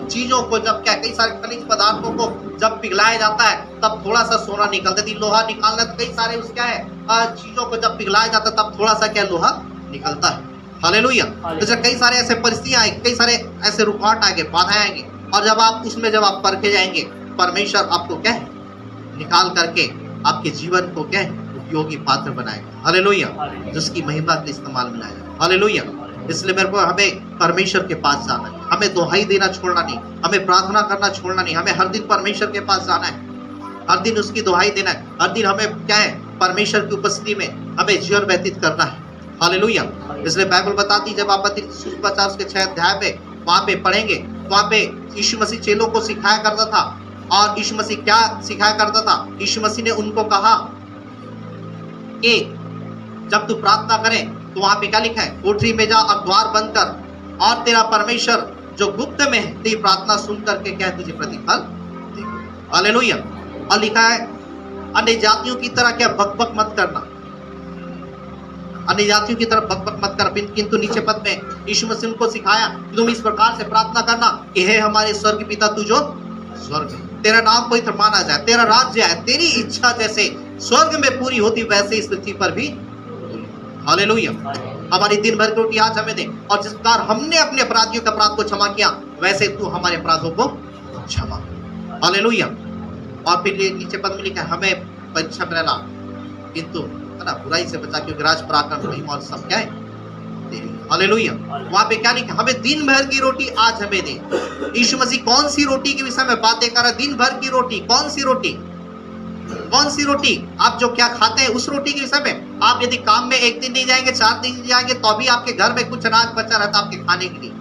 चीजों को, जब क्या कई सारे खनिज पदार्थों को जब पिघलाया जाता है, तब थोड़ा सा सोना निकलता है। लोहा निकालना, तो कई सारे उस क्या है चीजों को जब पिघलाया जाता है, तब थोड़ा सा क्या लोहा निकलता है। हालेलुया। जैसे कई सारे ऐसे परिस्थितियां आएंगे, कई सारे ऐसे रुकावट आएंगे, बाधाएं आएंगे, और जब आप उसमें जब आप परखे जाएंगे, परमेश्वर आपको क्या है निकाल करके आपके जीवन को क्या है उपयोगी पात्र बनाएगा। हालेलुया। जिसकी महिमा के इस्तेमाल में लाएगा। हालेलुया। इसलिए मेरे को हमें परमेश्वर के पास जाना है, हमें दुहाई देना छोड़ना नहीं, हमें प्रार्थना करना छोड़ना नहीं, हमें हर दिन परमेश्वर के पास जाना है, हर दिन उसकी दुहाई देना है, हर दिन हमें क्या है परमेश्वर की उपस्थिति में हमें जीवन व्यतीत करना है। हालेलुया। इसलिए बाइबल बताती है, जब आप सुसमाचार के 6 अध्याय पे वहां पे पढ़ेंगे, तो वहां पे यीशु मसीह चेलों को सिखाया करता था, और यीशु मसीह क्या सिखाया करता था, यीशु मसीह ने उनको कहा कि जब तू प्रार्थना करें तो वहां पे क्या लिखा है, कोठरी में जा और द्वार बंद कर, और तेरा परमेश्वर जो गुप्त में है तेरी प्रार्थना सुन करके क्या तुझे प्रतिफल देगा। हालेलुया। और लिखा है, अन्य जातियों की तरह क्या बकबक मत करना, अन्य जातियों की तरफ बकबक मत कर, किंतु नीचे पद में यीशु मसीह उनको सिखाया कि तुम इस प्रकार से प्रार्थना करना कि हे हमारे स्वर्ग पिता, तू जो स्वर्ग में, तेरा नाम पवित्र माना जाए, तेरा राज्य आए, तेरी इच्छा जैसे स्वर्ग में पूरी होती वैसे इस पृथ्वी पर भी। हालेलुया। हमारी दिन भर की रोटी आज हमें दे, और जिस प्रकार हमने अपने अपराधियों के अपराध को क्षमा किया, वैसे तू हमारे अपराधों को क्षमा। हालेलुया। और फिर नीचे पद में लिखा है, हमें परीक्षा में रहना, किंतु है ना बुराई से बचा, क्योंकि राज पराक्रम महिमा और सब क्या है तेरी। हालेलुया। वहां पे क्या लिखा, हमें दिन भर की रोटी आज हमें दे। यीशु मसीह कौन सी रोटी के विषय में बातें कर रहा है, दिन भर की रोटी, कौन सी रोटी, कौन सी रोटी, आप जो क्या खाते हैं उस रोटी के विषय में। आप यदि काम में 1 दिन नहीं जाएंगे, 4 दिन नहीं जाएंगे, तो अभी आपके घर में कुछ अनाज बचा रहता आपके खाने के लिए,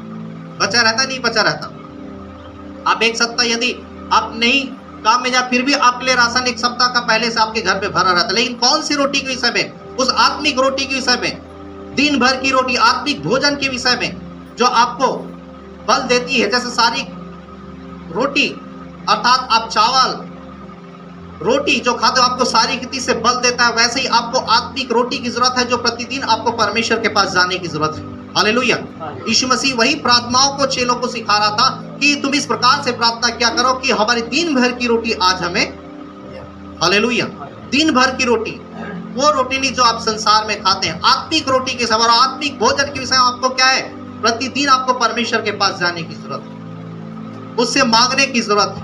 बचा रहता नहीं बचा रहता। आप 1 सप्ताह यदि आप नहीं काम में जाए, फिर भी आपके लिए राशन 1 सप्ताह का पहले से आपके घर में भरा रहता है। लेकिन कौन सी रोटी के विषय में, उस आत्मिक रोटी के विषय में, दिन भर की रोटी, आत्मिक भोजन के विषय में, जो आपको बल देती है। जैसे सारी रोटी अर्थात आप चावल रोटी जो खाते हो आपको सारी रीति से बल देता है, वैसे ही आपको आत्मिक रोटी की जरूरत है, जो प्रतिदिन आपको परमेश्वर के पास जाने की जरूरत है। हालेलुया। यीशु मसीह वही प्रार्थनाओं को चेलों को सिखा रहा था कि तुम इस प्रकार से प्रार्थना क्या करो कि हमारी दिन भर की रोटी आज हमें। हालेलुया। दिन भर की रोटी, वो रोटी नहीं जो आप संसार में खाते हैं, आत्मिक रोटी के सवार, आत्मिक भोजन के विषय आपको क्या है, प्रतिदिन आपको परमेश्वर के पास जाने की जरूरत है, उससे मांगने की जरूरत है।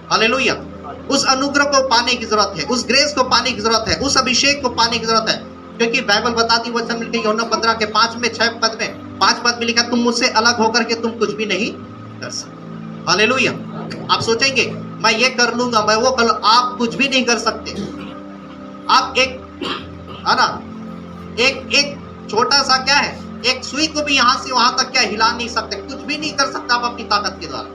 हालेलुया। उस अनुग्रह को पाने की जरूरत है, उस ग्रेस को पाने की जरूरत है, उस अभिषेक को पाने की जरूरत है। क्योंकि बाइबल बताती वचन मिलती है यूहन्ना 15 के 5 में 6 पद में 5 पद में लिखा, तुम मुझसे अलग होकर के तुम कुछ भी नहीं कर सकते। हालेलुया। आप सोचेंगे मैं ये कर लूंगा, मैं वो कर, आप कुछ भी नहीं कर सकते। आप एक है ना, एक छोटा सा क्या है, एक सुई को भी यहां से वहां तक क्या हिला नहीं सकते, कुछ भी नहीं कर सकते आप अपनी ताकत के द्वारा।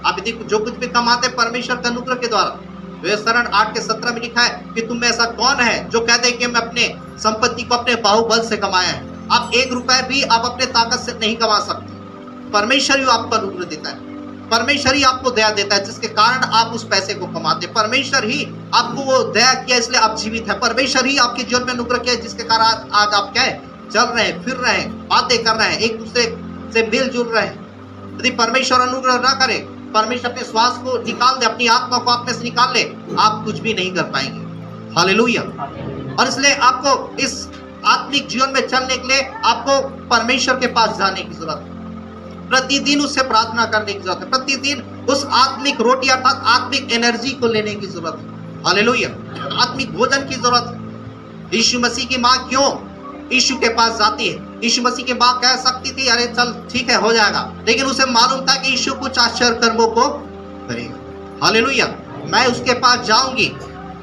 आप यदि जो कुछ भी कमाते परमेश्वर के अनुग्रह के द्वारा। वेस्तरण 8 के 17 में लिखा है कि तुम में ऐसा कौन है जो कहते हैं कि मैं अपने संपत्ति को अपने बाहुबल से कमाया है। आप 1 रुपए भी आप अपने ताकत से नहीं कमा सकते, परमेश्वर ही आपको अनुग्रह देता है। परमेश्वर ही आपको दया देता है, जिसके कारण आप उस पैसे को कमाते हैं। परमेश्वर ही आपको वो दया किया, इसलिए आप जीवित है। परमेश्वर ही आपके जीवन में अनुग्रह किया, जिसके कारण आज आप क्या है, चल रहे हैं, फिर रहे हैं, बातें कर रहे हैं, एक दूसरे से मिलजुल रहे हैं। यदि परमेश्वर अनुग्रह ना करे, परमेश्वर अपने श्वास को निकाल दे, अपनी आत्मा को आप में से निकाल ले, आप कुछ भी नहीं कर पाएंगे। हालेलुया। और इसलिए आपको इस आत्मिक जीवन में चलने के लिए आपको परमेश्वर के पास जाने की जरूरत है। प्रतिदिन उससे प्रार्थना करने की जरूरत है। प्रतिदिन उस आत्मिक रोटी अर्थात आत्मिक एनर्जी को लेने की जरूरत है। हालेलुया। आत्मिक भोजन की जरूरत है। यीशु मसीह की माँ क्यों यीशु के पास जाती है? यीशु मसीह की माँ कह सकती थी, अरे चल ठीक है, हो जाएगा, लेकिन उसे मालूम था कि यीशु कुछ आश्चर्य कर्मों को करेगा। हालेलुया। मैं उसके पास जाऊंगी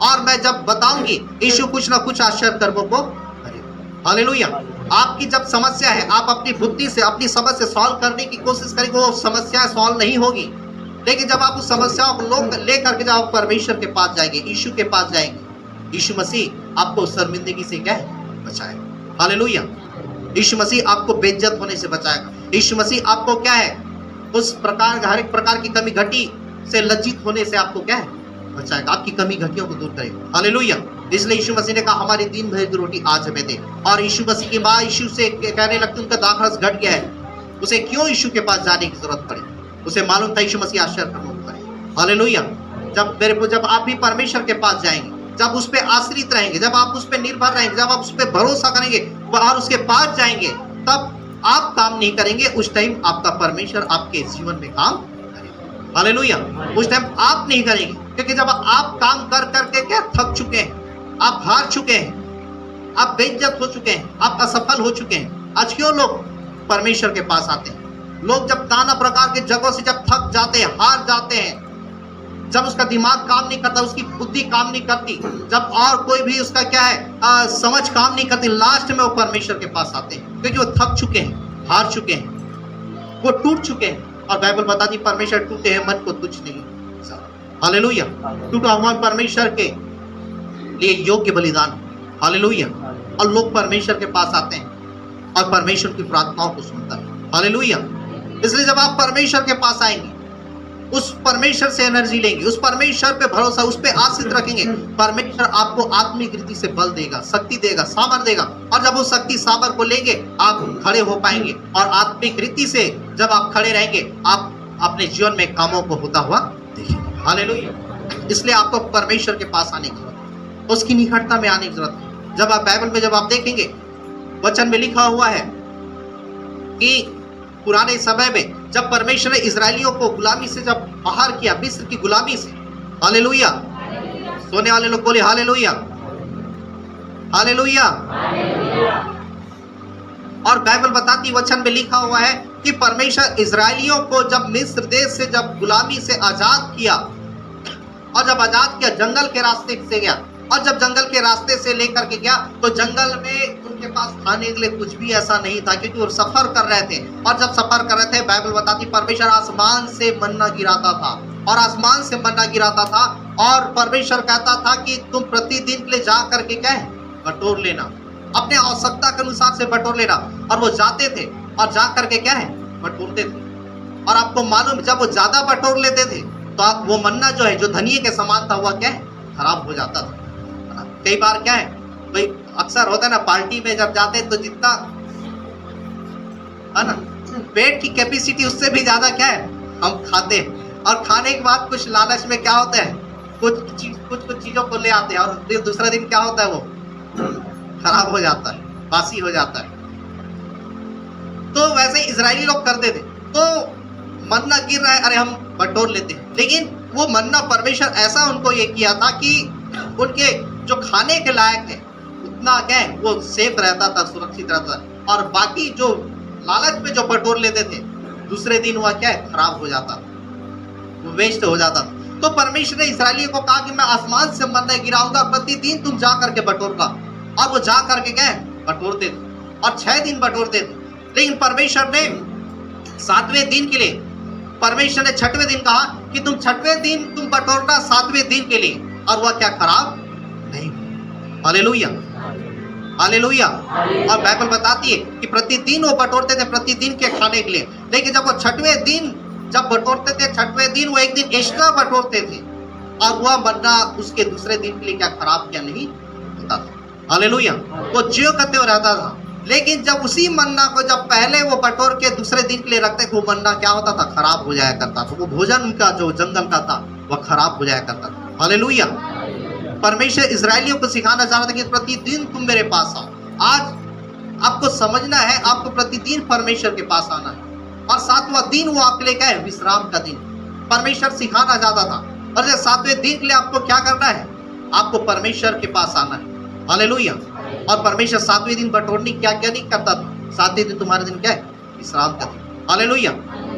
और मैं जब बताऊंगी, यीशु कुछ ना कुछ आश्चर्य कर्मों को करेगा। हालेलुया। आपकी जब समस्या है, आप अपनी बुद्धि से अपनी समझ से सॉल्व करने की कोशिश करेंगे, वो समस्या सॉल्व नहीं होगी। लेकिन जब आप उस समस्याओं को लोग लेकर के जब आप परमेश्वर के पास जाएंगे, यीशु के पास जाएंगे, यीशु मसीह आपको शर्मिंदगी से क्या है, बचाएगा। हालेलुया। यीशु मसीह आपको बेइज्जत होने से बचाएगा। यीशु मसीह आपको क्या है, उस प्रकार हर एक प्रकार की कमी घटी से लज्जित होने से आपको क्या है, बचाएगा। आपकी कमी घटियों को दूर करेगा। हालेलुया। इसलिए यीशु मसीह ने कहा, हमारी दिन भर की रोटी आज हमें दे। और यीशु मसीह की माँ यीशु से कहने लगती, उनका दाखरस घट गया है, उसे क्यों यीशु के पास जाने की जरूरत पड़ी? उसे मालूम था यीशु मसीह आश्चर्य कर्मों को करेगा। हालेलुया। जब आप भी परमेश्वर के पास जाएंगे, जब उस पर आश्रित रहेंगे, जब आप उस पर निर्भर रहेंगे, जब आप उस पर भरोसा करेंगे और उसके पास जाएंगे, तब आप काम नहीं करेंगे, उस टाइम आपका परमेश्वर आपके जीवन में काम करेगा। हालेलुया। उस टाइम आप नहीं करेंगे, क्योंकि जब आप काम कर करके क्या थक चुके हैं, आप हार चुके हैं, आप बेइज्जत हो चुके हैं, आप असफल हो चुके हैं। आज क्यों लोग परमेश्वर के पास आते हैं? लोग जब नाना प्रकार के जगहों से जब थक जाते हैं, हार जाते हैं, जब उसका दिमाग काम नहीं करता, उसकी बुद्धि काम नहीं करती, जब और कोई भी उसका क्या है समझ काम नहीं करती, लास्ट में वो परमेश्वर के पास आते हैं, क्योंकि वो थक चुके हैं, हार चुके हैं, वो टूट चुके हैं। और बाइबल बताती परमेश्वर टूटे हैं मन को तुच्छ नहीं। हालेलुया। टूटा हुआ परमेश्वर के लिए योग्य बलिदान। हालेलुया। और लोग परमेश्वर के पास आते हैं और परमेश्वर की प्रार्थनाओं को सुनता है। हालेलुया। इसलिए जब आप परमेश्वर के पास आएंगे, उस परमेश्वर से एनर्जी लेंगे, उस परमेश्वर पे भरोसा, उस पे आश्रित रखेंगे, परमेश्वर आपको आत्मिक रीति से बल देगा, शक्ति देगा, सामर्थ देगा। और जब उस शक्ति सामर्थ को लेंगे, आप खड़े हो पाएंगे। और आत्मिक रीति से जब आप खड़े रहेंगे, आप अपने जीवन में कामों को होता हुआ देखेंगे। हालेलुया। इसलिए आपको परमेश्वर के पास आने की जरूरत है, उसकी निकटता में आने की जरूरत है। जब आप बाइबल में जब आप देखेंगे, वचन में लिखा हुआ है कि पुराने समय में जब परमेश्वर ने इजरायलियों को गुलामी से जब बाहर किया, मिस्र की गुलामी से। हालेलुया। सोने वाले लोग बोले हालेलुया, हालेलुया। और बाइबल बताती, वचन में लिखा हुआ है कि परमेश्वर इजरायलियों को जब मिस्र देश से जब गुलामी से आजाद किया, और जब आजाद किया, जंगल के रास्ते से गया, और जब जंगल के रास्ते से लेकर के गया, तो जंगल में उनके पास खाने के लिए कुछ भी ऐसा नहीं था, क्योंकि वो सफर कर रहे थे। और जब सफर कर रहे थे, बाइबल बताती परमेश्वर आसमान से मन्ना गिराता था, और आसमान से मन्ना गिराता था, और परमेश्वर कहता था कि तुम प्रतिदिन के लिए जा करके क्या है, बटोर लेना, अपने आवश्यकता के अनुसार से बटोर लेना। और वो जाते थे और जा करके क्या है, बटोरते थे। और आपको मालूम, जब वो ज्यादा बटोर लेते थे, तो आप वो मन्ना जो है, जो धनिये के समान था, हुआ क्या है, खराब हो जाता था। कई बार क्या है, भाई अक्सर होता है ना, पार्टी में जब जाते हैं तो जितना है ना पेट की कैपेसिटी, उससे भी ज्यादा क्या है हम खाते हैं। और खाने के बाद कुछ लालच में क्या होता है, कुछ चीजों को ले आते हैं, और दूसरा दिन क्या होता है, वो खराब हो जाता है, बासी हो जाता है। तो वैसे इजरायली लोग करते थे, तो मन्ना गिर रहा है, अरे हम बटोर लेते हैं। लेकिन वो मन्ना परमेश्वर ऐसा उनको ये किया था कि उनके जो खाने के लायक है उतना क्या है, वो सेफ रहता था, सुरक्षित रहता था। और बाकी जो लालच में जो बटोर लेते थे, दूसरे दिन वह क्या है, खराब हो जाता था, वो वेस्ट हो जाता था। तो परमेश्वर ने इस्राएलियों को कहा कि मैं आसमान से मन्ना गिराऊंगा, प्रतिदिन तुम जा करके बटोरना। और वो जा करके क्या है, बटोरते थे, और 6 दिन बटोरते थे। लेकिन परमेश्वर ने 7वें दिन के लिए, परमेश्वर ने 6वें दिन कहा कि तुम 6वें दिन तुम बटोरना 7वें दिन के लिए, और वह क्या खराब नहीं। Hallelujah, hallelujah. और बाइबल बताती है कि प्रतिदिन वो बटोरते थे, प्रतिदिन के खाने के लिए। लेकिन जब वो 6वें दिन जब बटोरते थे छठवें दिन, वो एक दिन एक्स्ट्रा बटोरते थे और वह मन्ना उसके दूसरे दिन के लिए क्या खराब क्या नहीं होता था। हालेलुया। वो ज्यो करते हुए रहता था। लेकिन जब उसी मन्ना को जब पहले वो बटोर के दूसरे दिन के लिए रखते थे, वो मन्ना क्या होता था, खराब हो जाया करता था। वो भोजन उनका जो जंगल का था वह खराब हो जाया करता था। हालेलुया। परमेश्वर इजरायलियों को सिखाना चाह रहा था कि प्रतिदिन तुम मेरे पास आओ। आज आपको समझना है, आपको प्रतिदिन परमेश्वर के पास आना है। और सातवां दिन वो आपके लिए क्या है, विश्राम का दिन। परमेश्वर सिखाना चाहता था। और जब सातवें दिन के लिए आपको क्या करना है, आपको परमेश्वर के पास आना है। हालेलुया। और परमेश्वर सातवें दिन बटोरनी क्या क्या नहीं करता था। सातवें दिन तुम्हारे दिन क्या है, विश्राम का दिन। हालेलुया।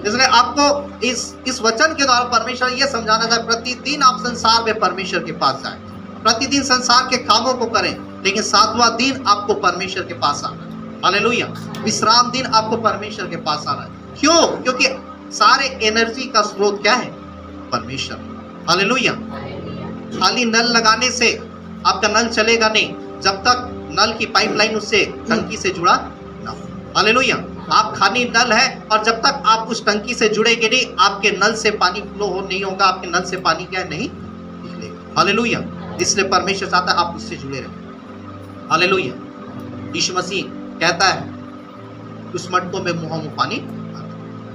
इसलिए आपको इस वचन के द्वारा परमेश्वर ये समझाना चाहे, प्रतिदिन आप संसार में परमेश्वर के पास जाए, प्रतिदिन संसार के कामों को करें, लेकिन सातवां दिन आपको परमेश्वर के पास आना है। हालेलुया। विश्राम दिन आपको परमेश्वर के पास आना है। क्यों? क्योंकि सारे एनर्जी का स्रोत क्या है, परमेश्वर। हालेलुया। खाली नल लगाने से आपका नल चलेगा नहीं जब तक नल की पाइपलाइन उससे टंकी से जुड़ा ना हो। हालेलुया। आप खाली नल है और जब तक आप उस टंकी से जुड़ेंगे नहीं, आपके नल से पानी फ्लो हो नहीं होगा, आपके नल से पानी क्या नहीं निकलेगा। हालेलुया। इसलिए परमेश्वर चाहता है आप उससे जुड़े रहें। हालेलुया। यीशु मसीह कहता है उस मटकों में मुंह पानी,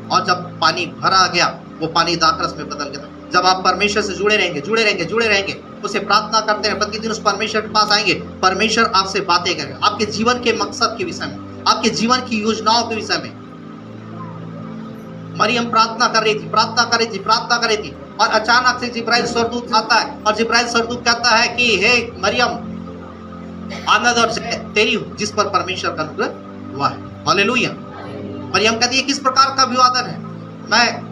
और जब पानी भरा गया वो पानी दाखरस में बदल गया। जब आप परमेश्वर से जुड़े रहेंगे, जुड़े रहेंगे, जुड़े रहेंगे, उसे प्रार्थना करते हैं, प्रतिदिन उस परमेश्वर के पास आएंगे, परमेश्वर आपसे बातें करेगा, आपके जीवन के मकसद के विषय में, आपके जीवन की योजनाओं के विषय में। मरियम प्रार्थना कर रही थी, प्रार्थना कर रही थी, प्रार्थना कर रही थी, और अचानक से जिब्राइल स्वर्गदूत आता है और जिब्राइल स्वर्गदूत कहता है कि हे मरियम, आनंद और जय तेरी हो जिस पर परमेश्वर का अनुग्रह हुआ है। हालेलुया। मरियम कहती है किस प्रकार का अभिवादन है, मैं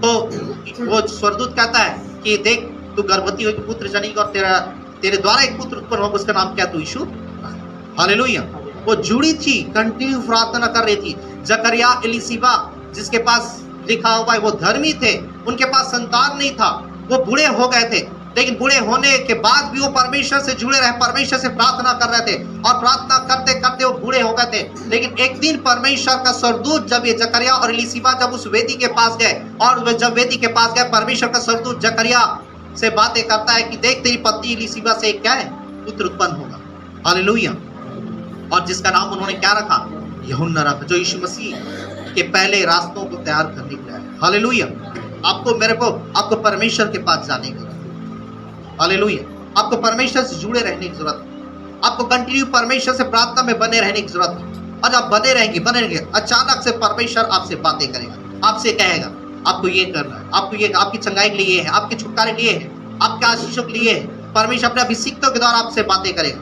तो वो स्वर्गदूत कहता है कि देख तू गर्भवती होगी, पुत्र जनेगी और तेरे द्वारा एक पुत्र उत्पन्न होगा, उसका नाम क्या तू यीशु। हालेलुया। वो जुड़ी थी, कंटिन्यू प्रार्थना कर रही थी। जकरिया एलिशिबा जिसके पास लिखा हुआ है वो धर्मी थे, उनके पास संतान नहीं था, वो बूढ़े हो गए थे, लेकिन बूढ़े होने के बाद भी वो परमेश्वर से जुड़े रहे, परमेश्वर से प्रार्थना कर रहे थे, और प्रार्थना करते करते वो बूढ़े हो गए थे। लेकिन एक दिन परमेश्वर का स्वर्गदूत, जब ये जकरिया और एलिशिबा जब उस वेदी के पास गए, और वे जब वेदी के पास गए, परमेश्वर का स्वर्गदूत जकरिया से बातें करता है कि देख तेरी पत्नी एलिशिबा से क्या है, पुत्र उत्पन्न होगा। हालेलुया। और जिसका नाम उन्होंने क्या रखा, यूहन्ना रखा, जो यीशु मसीह के पहले रास्तों को तैयार करने के लिए आया। हालेलुया। आपको मेरे को आपको परमेश्वर के पास जाने की, हालेलुया, आपको परमेश्वर से जुड़े रहने की जरूरत है। आपको कंटिन्यू परमेश्वर से प्रार्थना में बने रहने की जरूरत है। और आप बने रहेंगे, अचानक से परमेश्वर आपसे बातें करेगा, आपसे कहेगा आपको ये करना है, आपको ये, आपकी चंगाई के लिए है, आपके छुटकारे के लिए है, आपके आशीषों के लिए है। परमेश्वर अपने अभिषिक्तों के द्वारा आपसे बातें करेगा,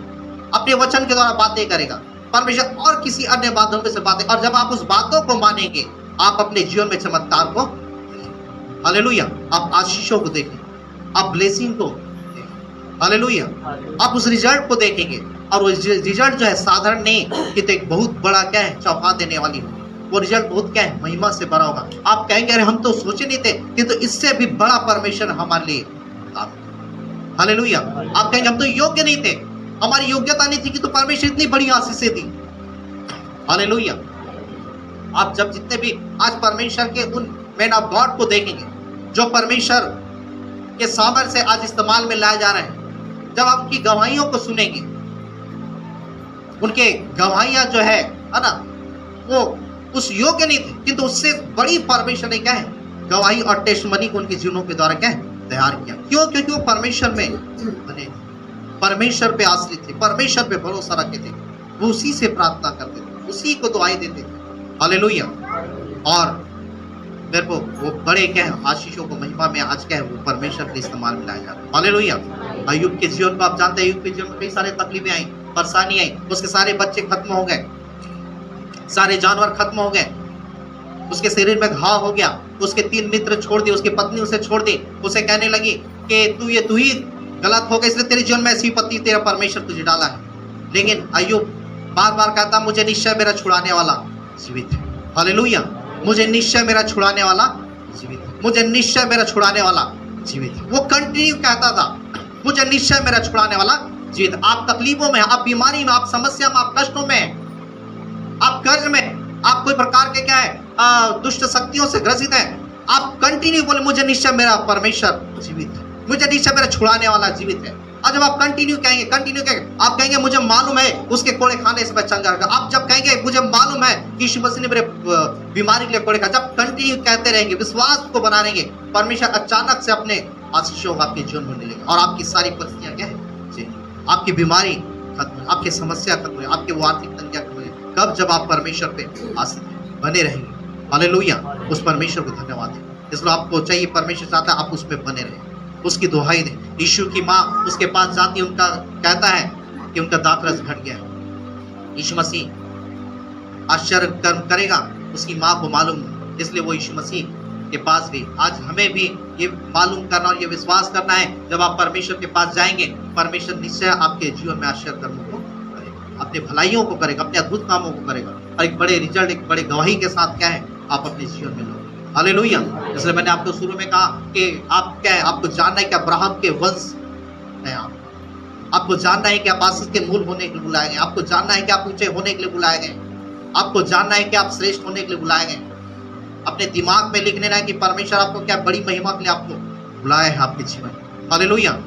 अपने वचन के द्वारा बातें करेगा, परमेश्वर और किसी अन्य माध्यम से बातें। और जब आप उस बातों को मानेंगे, आप अपने जीवन में चमत्कार को, हालेलुया, आप आशीषों को देखें, आप ब्लेसिंग को, हालेलुया, आप उस रिजल्ट को देखेंगे। और वो रिजल्ट जो है साधारण नहीं कि तो एक बहुत बड़ा क्या है, चौंका देने वाली हो। वो रिजल्ट बहुत क्या है, महिमा से भरा होगा। आप कहेंगे अरे हम तो सोचे नहीं थे, किंतु इससे भी बड़ा परमेश्वर हमारे लिए, हालेलुया। आप कहेंगे हम तो योग्य नहीं थे, हमारी योग्यता नहीं थी कि तो परमेश्वर इतनी बड़ी आशीषें दी। हालेलुया। आप जब जितने भी आज परमेश्वर के उन मैन ऑफ गॉड को देखेंगे जो परमेश्वर के सामर्थ्य से आज इस्तेमाल में लाए जा रहे हैं, जब आप उनकी गवाहियों को सुनेंगे, उनके गवाहियां जो है ना, वो उस योग्य नहीं थे, किंतु उससे बड़ी परमेश्वर ने क्या है, गवाही और टेस्टमनी को उनके जीवनों के द्वारा क्या है, तैयार किया। क्यों? क्योंकि वो परमेश्वर में बने, परमेश्वर पे आश्रित थे, परमेश्वर पे भरोसा रखते थे, वो उसी से प्रार्थना करते थे, उसी को दुआएं देते थे। हालेलुया। और मेरे को वो बड़े क्या है, आशीषों को महिमा में आज क्या है, वो परमेश्वर के इस्तेमाल में लाया जा रहा है। हालेलुया। अय्यूब के जीवन को आप जानते हैं, अय्यूब के जीवन में कई सारे तकलीफें आई, परेशानी आई, उसके सारे बच्चे खत्म हो गए, सारे जानवर खत्म हो गए, उसके शरीर में घाव हो गया, उसके 3 मित्र छोड़ दिए, उसकी पत्नी उसे छोड़ दी, उसे कहने लगी कि तू ही गलत हो गया, इसलिए तेरे जीवन में ऐसी पत्नी तेरा परमेश्वर तुझे डाला है। लेकिन अय्यूब बार बार कहता मुझे निश्चय मेरा छुड़ाने वाला जीवित है। हालेलुया। मुझे निश्चय मेरा छुड़ाने वाला जीवित है, मुझे निश्चय मेरा छुड़ाने वाला जीवित है। वो कंटिन्यू कहता था मुझे निश्चय मेरा छुड़ाने वाला जीवित। आप तकलीफों में, आप बीमारी में, आप समस्या में, आप कष्टों में, आप कर्ज में, आप कोई प्रकार के क्या है दुष्ट शक्तियों से ग्रसित हैं, आप कंटिन्यू बोले मुझे निश्चय मेरा परमेश्वर जीवित है, मुझे निश्चय मेरा छुड़ाने वाला जीवित है। और जब आप कंटिन्यू कहेंगे, आप कहेंगे मुझे मालूम है उसके कोड़े खाने से मैं चंगा रहेगा। आप जब कहेंगे मुझे मालूम है कि यीशु मसीह ने मेरे बीमारी के लिए कोड़े खाए, जब कंटिन्यू कहते रहेंगे, विश्वास को बना रहेंगे, परमेश्वर अचानक से अपने आशीषों को आपके जीवन में मिलेंगे और आपकी सारी परिस्थितियां क्या है चेंज, आपकी बीमारी खत्म, आपकी समस्या खत्म हुई, आपकी वो आर्थिक तंगियां खत्म हुई। कब? जब आप परमेश्वर पे आश्रित बने रहेंगे। हालेलुया, उस परमेश्वर को धन्यवाद दें। इसलिए आपको चाहिए, परमेश्वर चाहता है आप उसमें बने रहें, उसकी दुहाई दें। यीशु की माँ उसके पास जाती है, उनका कहता है कि उनका दाखरस घट गया है। यीशु मसीह आश्चर्य कर्म करेगा, उसकी माँ को मालूम, इसलिए वो यीशु मसीह के पास गई। आज हमें भी ये मालूम करना और ये विश्वास करना है, जब आप परमेश्वर के पास जाएंगे, परमेश्वर निश्चय आपके जीवन में आश्चर्य कर्मों को करेगा, अपने भलाइयों को करेगा, अपने अद्भुत कामों को करेगा और एक बड़े रिजल्ट, एक बड़े गवाही के साथ क्या है आप अपने जीवन में लोगे। हालेलुया। इसलिए मैंने आपको शुरू में कहा कि आप क्या है, आपको जानना है कि अब्राहम के वंश है, आपको जानना है कि आप आशीष के मूल होने के लिए बुलाए गए, आपको जानना है कि आप ऊंचे होने के लिए बुलाए गए, आपको जानना है कि आप श्रेष्ठ होने के लिए बुलाए गए। अपने दिमाग में लिख लेना है कि परमेश्वर आपको क्या बड़ी महिमा के लिए आपको बुलाया है आपके जीवन में। हालेलुया।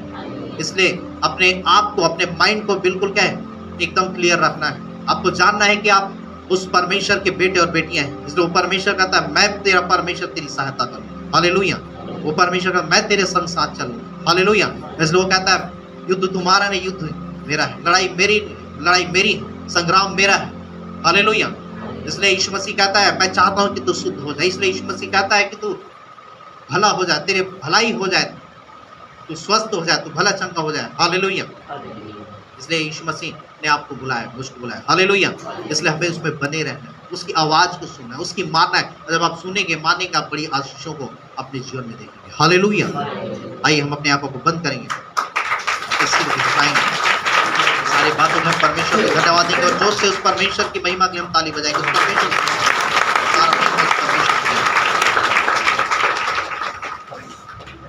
इसलिए अपने आप को, अपने माइंड को बिल्कुल क्या है एकदम क्लियर रखना है। आपको जानना है कि आप उस परमेश्वर के बेटे और बेटियां हैं। इसलिए वो परमेश्वर कहता है मैं तेरा परमेश्वर तेरी सहायता करूँ। हालेलुया। वो परमेश्वर कहता है मैं तेरे संग साथ चलूँ। हालेलुया। इसलिए वो कहता है युद्ध तुम्हारा नहीं, युद्ध मेरा है, लड़ाई मेरी, संग्राम मेरा है। हालेलुया। इसलिए यीशु मसीह कहता है मैं चाहता हूं कि तू शुद्ध हो जाए। इसलिए यीशु मसीह कहता है कि तू भला हो जाए, तेरे भलाई हो जाए, तू स्वस्थ हो जाए, तू भला चंगा हो जाए। हालेलुया। इसलिए यीशु मसीह ने आपको बुलाया, मुझको बुलाया। हालेलुया। इसलिए हमें उसमें बने रहना है, उसकी आवाज को सुनना है, उसकी मानना है। जब आप सुनेंगे, मानेंगे, आप बड़ी आशीषों को अपने जीवन में देखेंगे। हालेलुया। आइए हम अपने आंखों को बंद करेंगे, सारी बातों में परमेश्वर को धन्यवाद देंगे और जोर से उस परमेश्वर की महिमा के लिए हम ताली बजाएंगे। उस परमेश्वर सारा महिमा उस परमेश्वर की।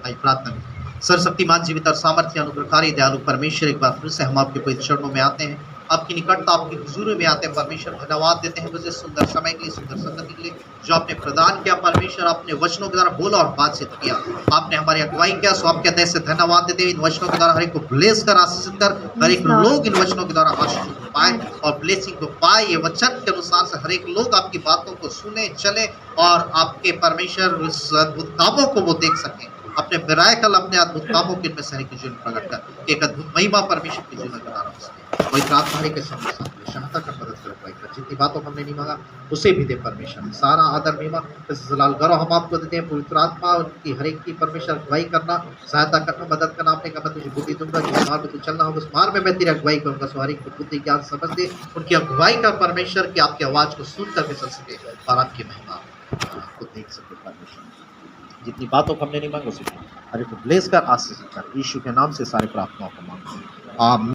आइए प्रार्थना करें। सर्वशक्तिमान, जीवित और सामर्थ्य, अनुग्रहकारी, दयालु परमेश्वर, एक बार फिर से हम आपके पवित्र चरणों में आते हैं, आपकी निकटता, आपकी हुजूरी में आते हैं। परमेश्वर धन्यवाद देते हैं मुझे सुंदर समय के लिए, सुंदर संगति के लिए जो आपने प्रदान किया। परमेश्वर आपने वचनों के द्वारा बोला और बातचीत किया, आपने हमारी अगुवाई किया। सो आपके हृदय से धन्यवाद देते हैं। इन वचनों के द्वारा हर एक को ब्लेस कर, आशीषित कर, हर एक लोग इन वचनों के द्वारा आशीष पाए और ब्लेसिंग को पाए। ये वचन के अनुसार से हर एक लोग आपकी बातों को सुने, चले और आपके परमेश्वर उस अद्भुत कामों को वो देख सकें, अपने मिराकल, अपने अद्भुत कामों के इनमें से हर एक के जीवन प्रकट कर एक अद्भुत महिमा परमेश्वर के जीवन में बना रहा है। वही प्रार्थना के समय सहायता कर, मदद कर। जितनी बातों को हमने नहीं मांगा उसे भी दे परमेश्वर। सारा आदर महिमा जलाल गौरव हम आपको देते हैं। पवित्र आत्मा उनकी हर एक की परमेश्वर अगुवाई करना, सहायता करना, मदद करना। आपने कहा मैं तुझे बुद्धि दूंगा, जिस मार्ग में तू चलना होगा उस मार्ग में मैं तेरी अगुवाई करूंगा। सो हर एक को बुद्धि, ज्ञान, समझ दे, उनकी अगुवाई का परमेश्वर की आपकी आवाज को सुन करके चल सके और आपकी महिमा को देख सके। परमेश्वर जितनी बातों को हमने नहीं मांगा उसे हर एक को ब्लेस कर, आशीष कर। यीशु के नाम से सारे प्रार्थनाओं को मांगते हैं। आमीन।